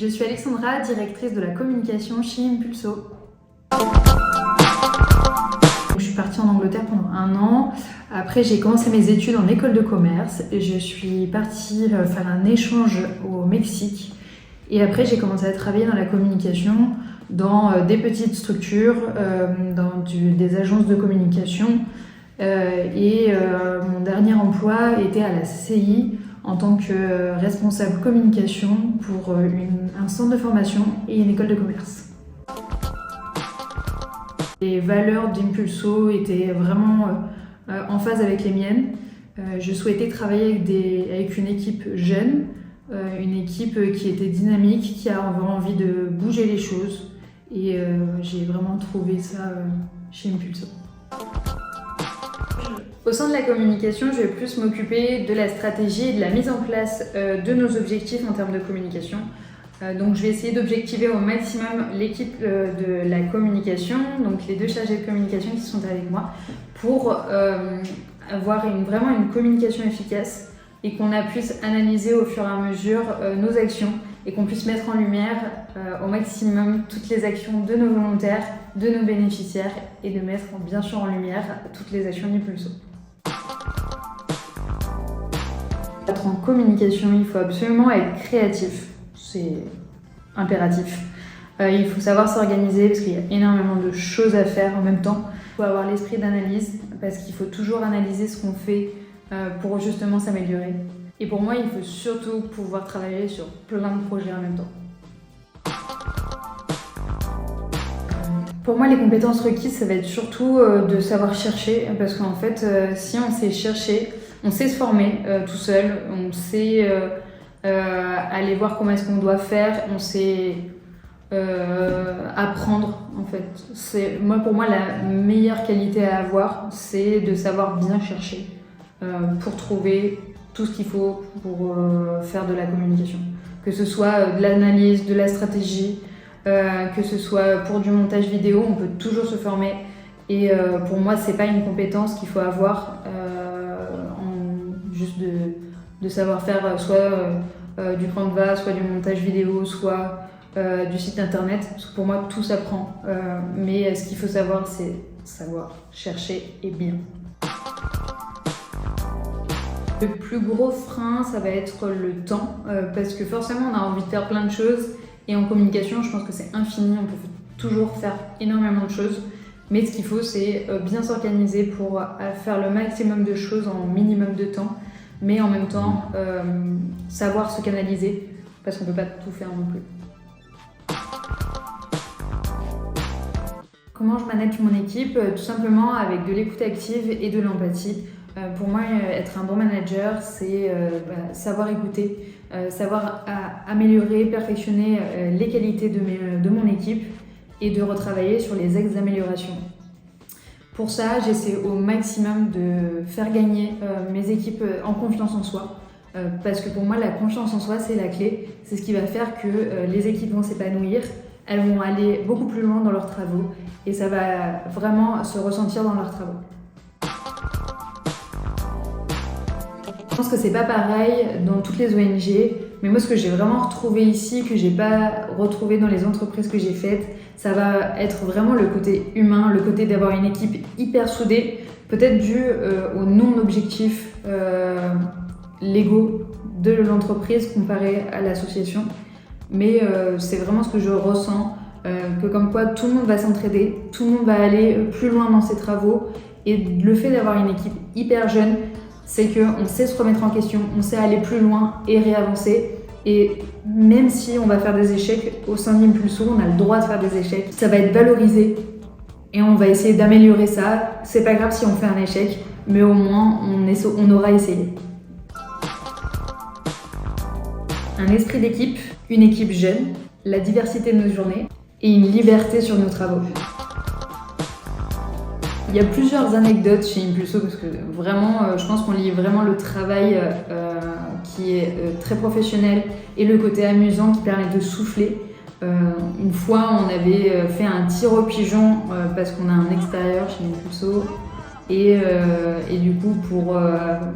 suis Alexandra, directrice de la communication chez Impulso. Je suis partie en Angleterre pendant 1 an. Après, j'ai commencé mes études en école de commerce. Je suis partie faire un échange au Mexique. Et après, j'ai commencé à travailler dans la communication, dans des petites structures, dans des agences de communication. Mon dernier emploi était à la CCI en tant que responsable communication pour un centre de formation et une école de commerce. Les valeurs d'Impulso étaient vraiment en phase avec les miennes. Je souhaitais travailler avec une équipe jeune, une équipe qui était dynamique, qui avait envie de bouger les choses. Et j'ai vraiment trouvé ça chez Impulso. Au sein de la communication, je vais plus m'occuper de la stratégie et de la mise en place de nos objectifs en termes de communication. Donc je vais essayer d'objectiver au maximum l'équipe de la communication, donc les 2 chargés de communication qui sont avec moi, pour avoir vraiment une communication efficace et qu'on puisse analyser au fur et à mesure nos actions et qu'on puisse mettre en lumière au maximum toutes les actions de nos volontaires, de nos bénéficiaires et de mettre bien sûr en lumière toutes les actions d'Impulso. Pour être en communication, il faut absolument être créatif, c'est impératif. Il faut savoir s'organiser parce qu'il y a énormément de choses à faire en même temps. Il faut avoir l'esprit d'analyse parce qu'il faut toujours analyser ce qu'on fait pour justement s'améliorer. Et pour moi, il faut surtout pouvoir travailler sur plein de projets en même temps. Pour moi, les compétences requises, ça va être surtout de savoir chercher, parce qu'en fait, si on sait chercher, on sait se former tout seul, on sait aller voir comment est-ce qu'on doit faire, on sait apprendre en fait. Pour moi, la meilleure qualité à avoir, c'est de savoir bien chercher pour trouver tout ce qu'il faut pour faire de la communication. Que ce soit de l'analyse, de la stratégie, que ce soit pour du montage vidéo, on peut toujours se former. Et pour moi, c'est pas une compétence qu'il faut avoir juste de savoir faire soit du Canva, soit du montage vidéo, soit du site internet. Parce que pour moi, tout s'apprend. Mais ce qu'il faut savoir, c'est savoir chercher et bien. Le plus gros frein, ça va être le temps, parce que forcément on a envie de faire plein de choses et en communication, je pense que c'est infini, on peut toujours faire énormément de choses, mais ce qu'il faut, c'est bien s'organiser pour faire le maximum de choses en minimum de temps, mais en même temps savoir se canaliser, parce qu'on ne peut pas tout faire non plus. Comment je manage mon équipe? Tout simplement avec de l'écoute active et de l'empathie. Pour moi, être un bon manager, c'est savoir écouter, savoir améliorer, perfectionner les qualités de mon équipe et de retravailler sur les axes d'amélioration. Pour ça, j'essaie au maximum de faire gagner mes équipes en confiance en soi, parce que pour moi, la confiance en soi, c'est la clé. C'est ce qui va faire que les équipes vont s'épanouir, elles vont aller beaucoup plus loin dans leurs travaux et ça va vraiment se ressentir dans leurs travaux. Je pense que c'est pas pareil dans toutes les ONG, mais moi ce que j'ai vraiment retrouvé ici, que j'ai pas retrouvé dans les entreprises que j'ai faites, ça va être vraiment le côté humain, le côté d'avoir une équipe hyper soudée, peut-être dû aux non-objectifs légaux de l'entreprise comparé à l'association. Mais c'est vraiment ce que je ressens, que comme quoi tout le monde va s'entraider, tout le monde va aller plus loin dans ses travaux, et le fait d'avoir une équipe hyper jeune, c'est qu'on sait se remettre en question, on sait aller plus loin et réavancer. Et même si on va faire des échecs au sein d'Impulso, on a le droit de faire des échecs. Ça va être valorisé et on va essayer d'améliorer ça. C'est pas grave si on fait un échec, mais au moins on aura essayé. Un esprit d'équipe, une équipe jeune, la diversité de nos journées et une liberté sur nos travaux. Il y a plusieurs anecdotes chez Impulso parce que vraiment, je pense qu'on lie vraiment le travail qui est très professionnel et le côté amusant qui permet de souffler. Une fois, on avait fait un tir au pigeon parce qu'on a un extérieur chez Impulso et du coup,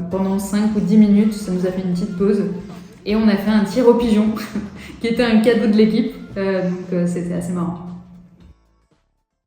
pendant 5 ou 10 minutes, ça nous a fait une petite pause. et on a fait un tir au pigeon qui était un cadeau de l'équipe, donc c'était assez marrant.